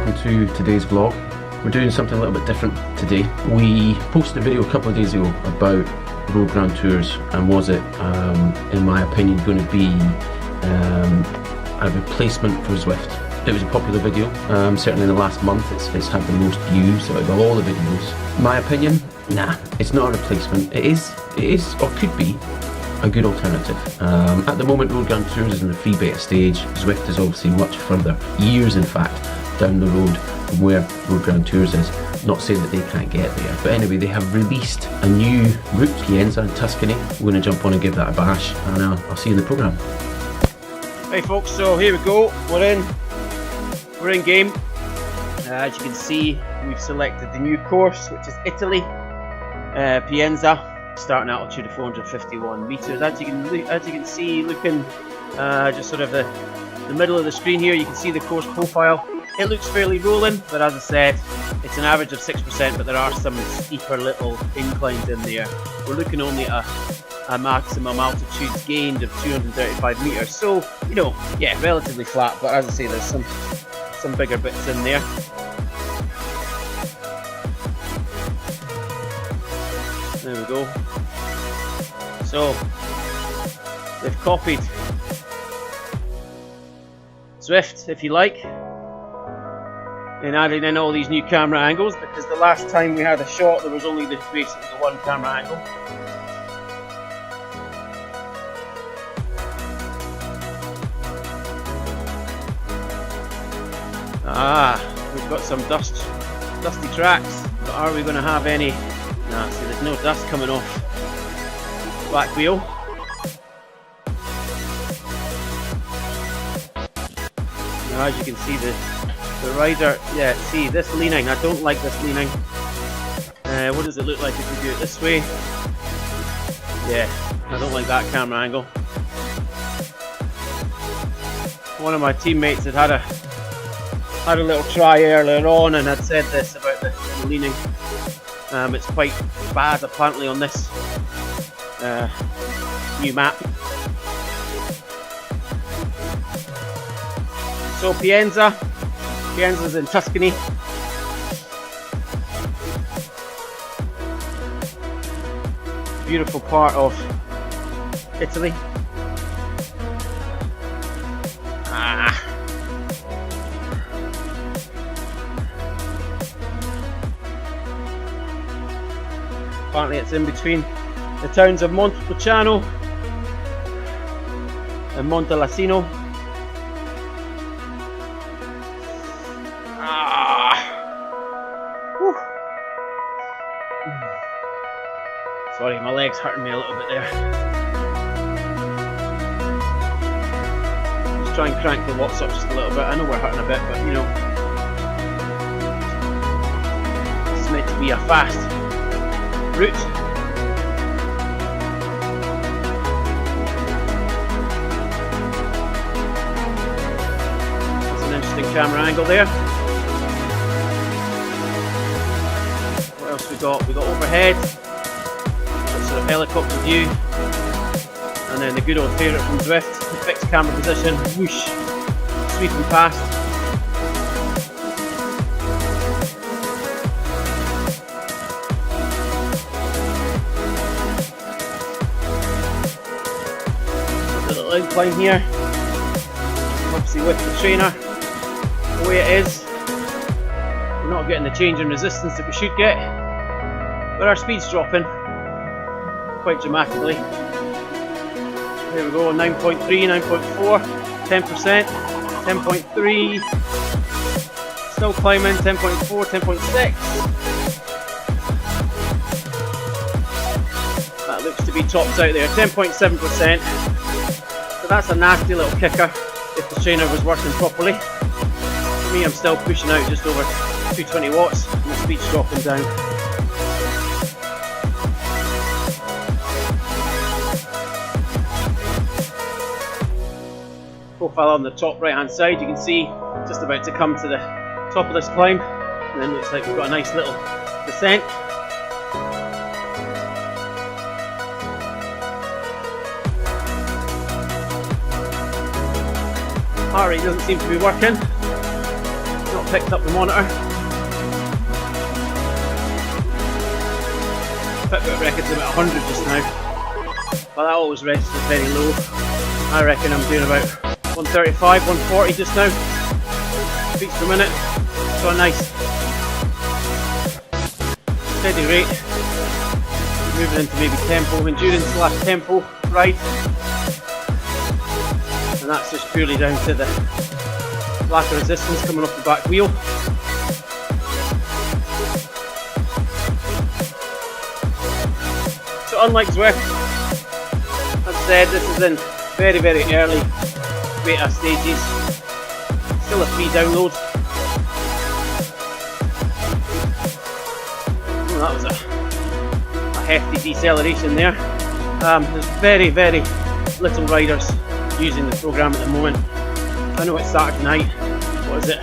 welcome to today's vlog. We're doing something a little bit different today. We posted a video a couple of days ago about road grand tours, and was it, in my opinion, going to be a replacement for Zwift. It was a popular video, certainly in the last month it's had the most views out of all the videos. My opinion, nah, it's not a replacement. It is or could be a good alternative. At the moment, road grand tours is in the free beta stage. Zwift is obviously much further, years in fact, down the road from where road grand tours is. Not saying that they can't get there, but anyway, they have released a new route, Pienza in Tuscany. We're going to jump on and give that a bash, and I'll see you in the programme. Hey folks, so here we go. We're in game. As you can see, we've selected the new course, which is Italy, Pienza, starting altitude of 451 meters. As you can see, looking just sort of the middle of the screen here, you can see the course profile. It looks fairly rolling, but as I said, it's an average of 6%, but there are some steeper little inclines in there. We're looking only at a maximum altitude gained of 235 meters, so you know, yeah, relatively flat, but as I say, there's some bigger bits in there. There we go. So they've copied Zwift, if you like, and added in all these new camera angles, because the last time we had a shot there was only basically the one camera angle. We've got some dusty tracks, but are we going to have any? Nah, see, there's no dust coming off back wheel. Now, as you can see, the rider, yeah, see this leaning, I don't like this leaning. What does it look like if we do it this way? Yeah, I don't like that camera angle. One of my teammates had a little try earlier on and had said this about the leaning. It's quite bad apparently on this new map. So Pienza's in Tuscany. Beautiful part of Italy. Apparently it's in between the towns of Montepulciano and Montelassino. Sorry, my leg's hurting me a little bit there. Just try and crank the watts up just a little bit. I know we're hurting a bit, but you know, it's meant to be a fast route. That's an interesting camera angle there. What else we got? We got overhead, sort of helicopter view, and then the good old favourite from Zwift, the fixed camera position, whoosh, sweeping past. Incline here, obviously with the trainer the way it is, we're not getting the change in resistance that we should get, but our speed's dropping quite dramatically. There we go, 9.3, 9.4, 10%, 10.3, still climbing, 10.4, 10.6. That looks to be topped out there, 10.7%. That's a nasty little kicker if the trainer was working properly. For me, I'm still pushing out just over 220 watts and the speed's dropping down. Profile on the top right hand side, you can see just about to come to the top of this climb, and then looks like we've got a nice little descent. Heart rate doesn't seem to be working. Not picked up the monitor. Fitbit records about 100 just now, but that always registers very low. I reckon I'm doing about 135, 140 just now, beats per minute, so a nice steady rate. Moving into maybe tempo, endurance / tempo ride, and that's just purely down to the lack of resistance coming off the back wheel. So unlike Zwift, as I said, this is in very early beta stages, still a free download. Oh, that was a hefty deceleration there. There's very little riders using the program at the moment. I know it's Saturday night, what is it,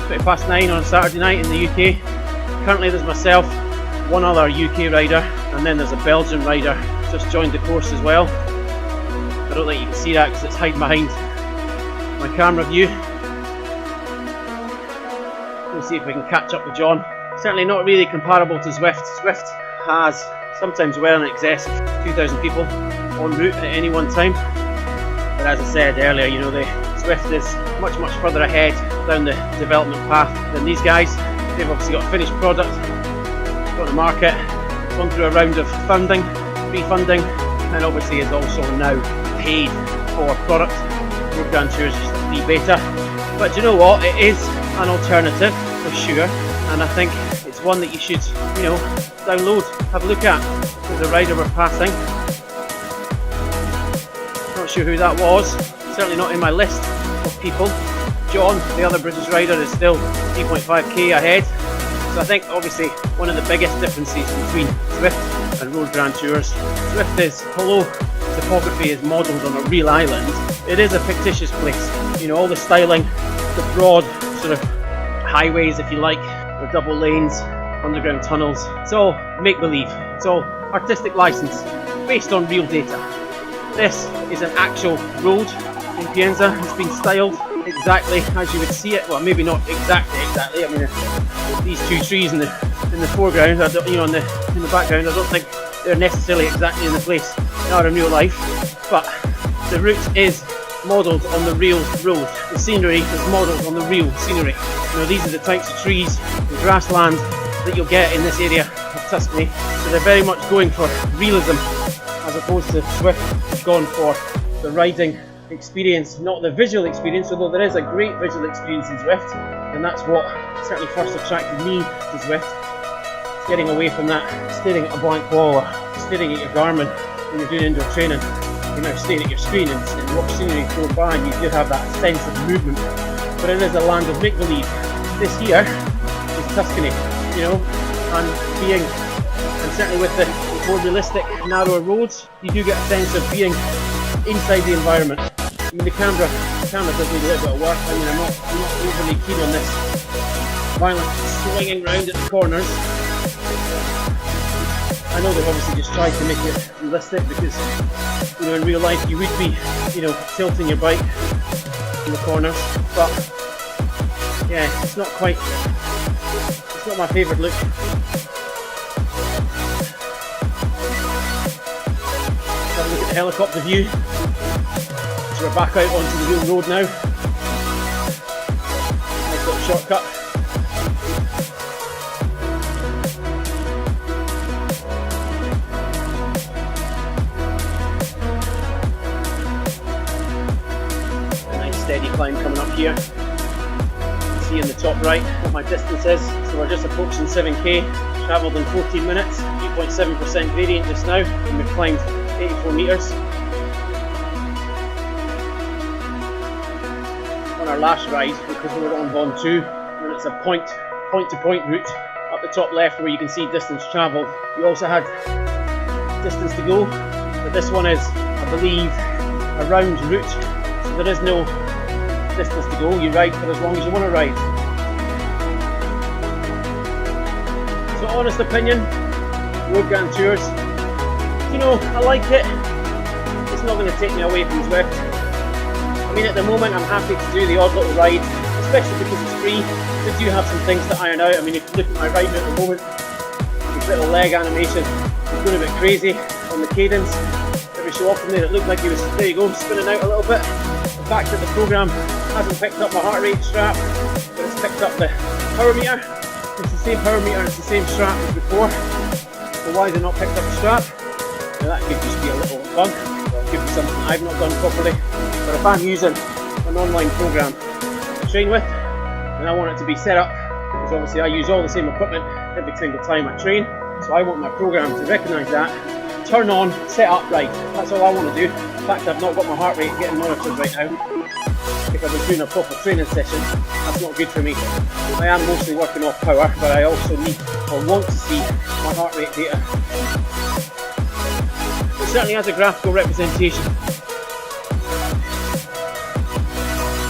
9:20 on Saturday night in the UK. Currently there's myself, one other UK rider, and then there's a Belgian rider just joined the course as well. I don't think you can see that because it's hiding behind my camera view. We'll see if we can catch up with John. Certainly not really comparable to Zwift. Zwift has sometimes well in excess of 2,000 people en route at any one time. But as I said earlier, you know, the Zwift is much further ahead down the development path than these guys. They've obviously got a finished product, got the market, gone through a round of funding, pre-funding, and obviously is also now paid for product. Road Grand Tours is the beta. But you know what? It is an alternative for sure, and I think it's one that you should, you know, download, have a look at. There's a rider we're passing. Not sure who that was, certainly not in my list of people. John, the other British rider, is still 3.5k ahead. So I think obviously one of the biggest differences between Zwift and Road Grand Tours, Zwift is, although topography is modelled on a real island, it is a fictitious place. You know, all the styling, the broad sort of highways if you like, the double lanes, underground tunnels, it's all make-believe, it's all artistic license based on real data. This is an actual road in Pienza. It's been styled exactly as you would see it. Well, maybe not exactly. I mean, these two trees in the foreground, you know, in the background, I don't think they're necessarily exactly in the place they are in real life. But the route is modelled on the real road. The scenery is modelled on the real scenery. You know, these are the types of trees and grassland that you'll get in this area of Tuscany. So they're very much going for realism, as opposed to Zwift has gone for the riding experience, not the visual experience, although there is a great visual experience in Zwift, and that's what certainly first attracted me to Zwift. It's getting away from that staring at a blank wall or staring at your Garmin when you're doing indoor training. You now stare at your screen and watch scenery go by, and you do have that sense of movement. But it is a land of make-believe. This here is Tuscany, you know, and certainly with the more realistic, narrower roads, you do get a sense of being inside the environment. I mean, the camera does need a little bit of work. I mean, I'm not overly keen on this violent swinging round at the corners. I know they've obviously just tried to make it realistic because, you know, in real life you would be, you know, tilting your bike in the corners, but yeah, it's not my favourite look. Have a look at the helicopter view. So we're back out onto the real road now. Nice little shortcut. A nice steady climb coming up here. You can see in the top right what my distance is. So we're just approaching 7k. Travelled in 14 minutes. 3.7% gradient just now, and we've climbed 84 metres. On our last ride, because we were on Vaughan 2, and it's a point-to-point route up the top left where you can see distance travelled. You also had distance to go, but this one is, I believe, a round route, so there is no distance to go. You ride for as long as you want to ride. So, honest opinion, Road Grand Tours, you know, I like it. It's not going to take me away from Zwift. I mean, at the moment I'm happy to do the odd little ride. It's especially because it's free. They do have some things to iron out. I mean, if you look at my rider at the moment, his little leg animation is going a bit crazy on the cadence. Every so often there, it looked like he was, there you go, spinning out a little bit. The fact that the program hasn't picked up my heart rate strap, but it's picked up the power meter. It's the same power meter, it's the same strap as before. So why has it not picked up the strap? Now that could just be a little bug, or it could be something I've not done properly. But if I'm using an online program to train with, and I want it to be set up, because obviously I use all the same equipment every single time I train, so I want my program to recognise that, turn on, set up right. That's all I want to do. In fact, I've not got my heart rate getting monitored right now. If I was doing a proper training session, that's not good for me. I am mostly working off power, but I also need or want to see my heart rate data. It certainly has a graphical representation.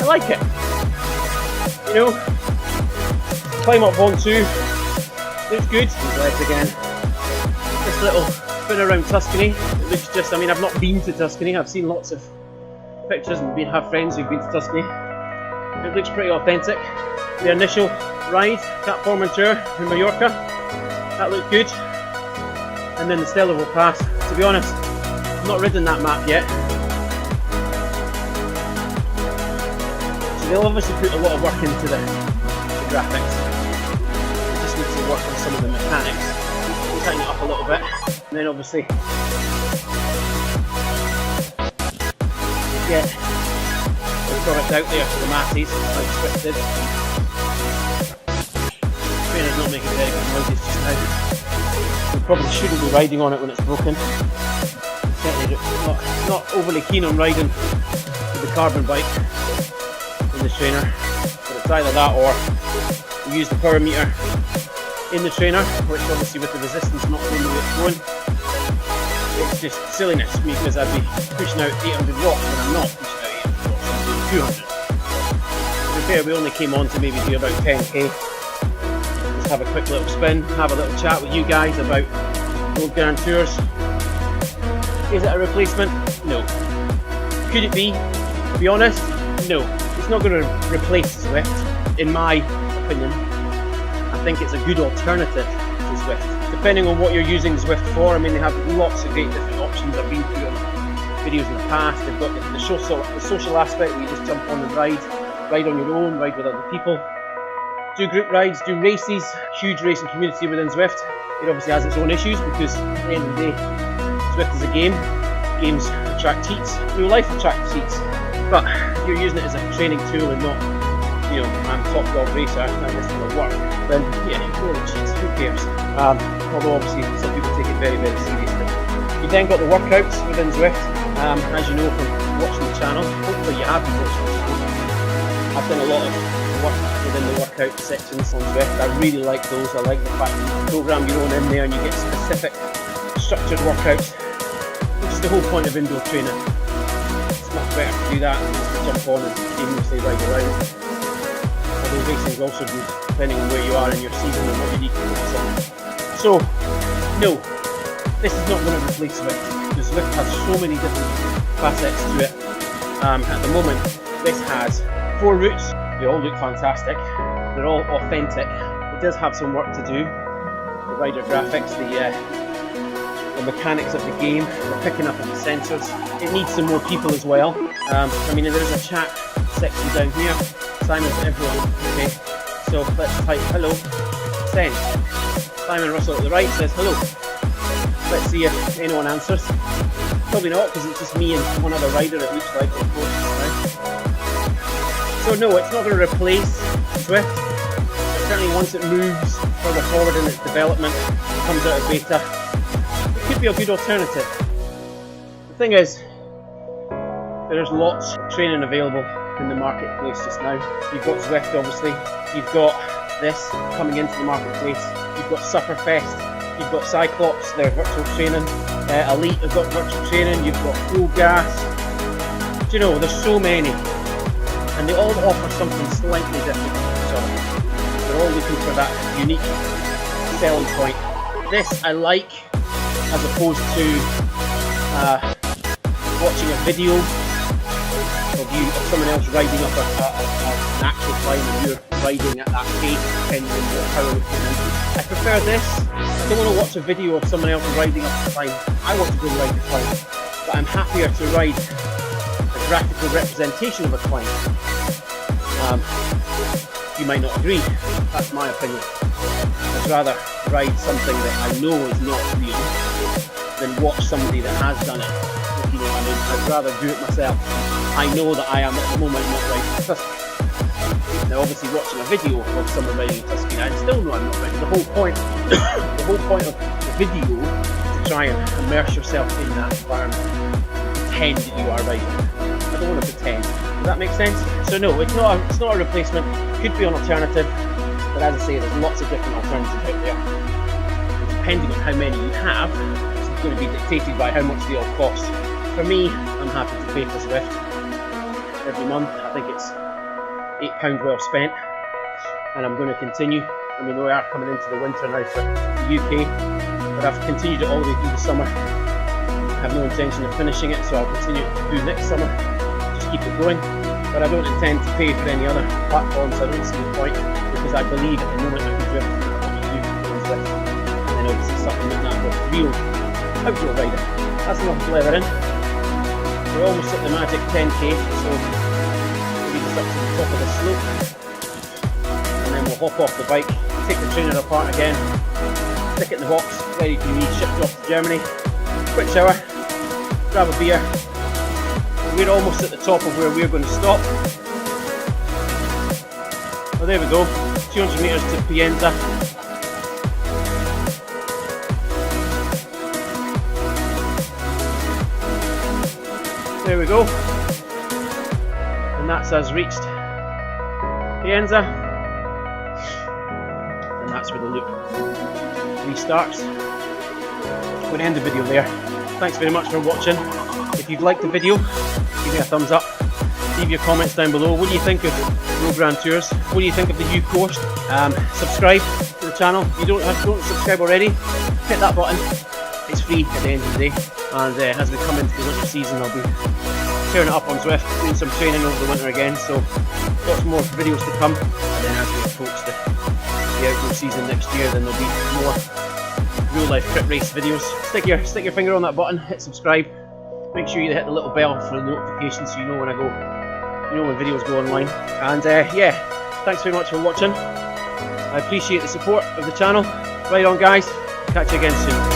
I like it. You know, climb up on 2, looks good. Legs again. This little spin around Tuscany, it looks just, I mean, I've not been to Tuscany, I've seen lots of pictures and have friends who've been to Tuscany. It looks pretty authentic. The initial ride, Cap Formentura in Mallorca, that looked good. And then the Stellarville Pass. To be honest, I've not ridden that map yet. So they'll obviously put a lot of work into the graphics. They just need to work on some of the mechanics. Tighten it up a little bit. And then obviously get the product out there for the masses, like Zwift did. Trainer's not making very good noises just now. We probably shouldn't be riding on it when it's broken. Certainly not overly keen on riding with the carbon bike in the trainer. But it's either that or we use the power meter in the trainer, which obviously with the resistance not going the way it's going, it's just silliness to me because I'd be pushing out 800 watts when I'm not pushing out 800 watts, I'm doing 200. To be fair, we only came on to maybe do about 10k. Just have a quick little spin, have a little chat with you guys about Road Grand Tours. Is it a replacement? No. Could it be? To be honest, no. It's not going to replace Zwift, in my opinion. I think it's a good alternative to Zwift. Depending on what you're using Zwift for, I mean, they have lots of great different options. I've been through videos in the past. They've got the social aspect where you just jump on and ride on your own, ride with other people, do group rides, do races. Huge racing community within Zwift. It obviously has its own issues because at the end of the day, Zwift is a game. Games attract cheats. Real life attracts cheats. But if you're using it as a training tool and not, you know, I'm top dog racer and this will work, then yeah, ignore the cheats, who cares? Although obviously some people take it very, very seriously. You then got the workouts within Zwift, as you know from watching the channel. Hopefully you have been watching the channel. I've done a lot of work within the workout sections on Zwift. I really like those. I like the fact that you program your own in there and you get specific structured workouts, which is the whole point of indoor training. It's much better to do that than just to jump on and aimlessly ride around. Although racing is also good, depending on where you are in your season and what you need to focus on. So, no, this is not going to replace Zwift, because Zwift has so many different facets to it. At the moment, this has 4 routes. They all look fantastic. They're all authentic. It does have some work to do. The rider graphics, the mechanics of the game, the picking up of the sensors. It needs some more people as well. I mean, there's a chat section down here. Simon's everyone. Okay, so let's type hello, send. Simon Russell at the right says hello. Let's see if anyone answers. Probably not, because it's just me and one other rider, it looks like, of course, right? So no, it's not going to replace Zwift. Certainly once it moves further forward in its development, comes out of beta, it could be a good alternative. The thing is, there's lots of training available in the marketplace just now. You've got Zwift obviously, you've got this coming into the marketplace, you've got Sufferfest, you've got Cyclops, their virtual training, Elite have got virtual training, you've got Full Gas. Do you know, there's so many, and they all offer something slightly different from each other. They're all looking for that unique selling point. This I like, as opposed to watching a video of someone else riding up actual climb and you're riding at that pace, depending on what power you're putting in. I prefer this. I don't want to watch a video of someone else riding up the climb. I want to go ride the climb, but I'm happier to ride a graphical representation of a climb. You might not agree. That's my opinion. I'd rather ride something that I know is not real than watch somebody that has done it. If you know what I mean. I'd rather do it myself. I know that I am at the moment not riding a Tuscany. Now obviously watching a video of someone riding a Tuscany, I still know I'm not riding. The whole point of the video is to try and immerse yourself in that environment. Pretend that you are riding. I don't want to pretend. Does that make sense? So no, it's not a replacement. Could be an alternative, but as I say, there's lots of different alternatives out there. And depending on how many you have, it's going to be dictated by how much they all cost. For me, I'm happy to pay for Zwift every month. I think it's £8 well spent, and I'm going to continue. I mean, we are coming into the winter now for the UK, but I've continued it all the way through the summer. I have no intention of finishing it, so I'll continue to do next summer. Just keep it going. But I don't intend to pay for any other platforms. I don't see the point, because I believe at the moment I can do everything I want to do on Zwift. And then obviously supplement that with real outdoor riding. That's enough blathering. We're almost at the magic 10k, so we'll just up to the top of the slope. And then we'll hop off the bike, take the trainer apart again, stick it in the box, ready to be shipped off to Germany. Quick shower, grab a beer. We're almost at the top of where we're going to stop. Oh, there we go. 200 metres to Pienza. There we go. And that's us reached Pienza. And that's where the loop restarts. I'm going to end the video there. Thanks very much for watching. If you've liked the video, give me a thumbs up. Leave your comments down below. What do you think of Road Grand Tours? What do you think of the new course? Subscribe to the channel. If you don't subscribe already, hit that button. It's free at the end of the day. And as we come into the winter season, I'll be tearing it up on Zwift, doing some training over the winter again. So lots more videos to come. And then as we approach the outdoor season next year, then there'll be more real life crit race videos. Stick your finger on that button, hit subscribe. Make sure you hit the little bell for the notifications so you know when when videos go online. And yeah, thanks very much for watching. I appreciate the support of the channel. Right on guys, catch you again soon.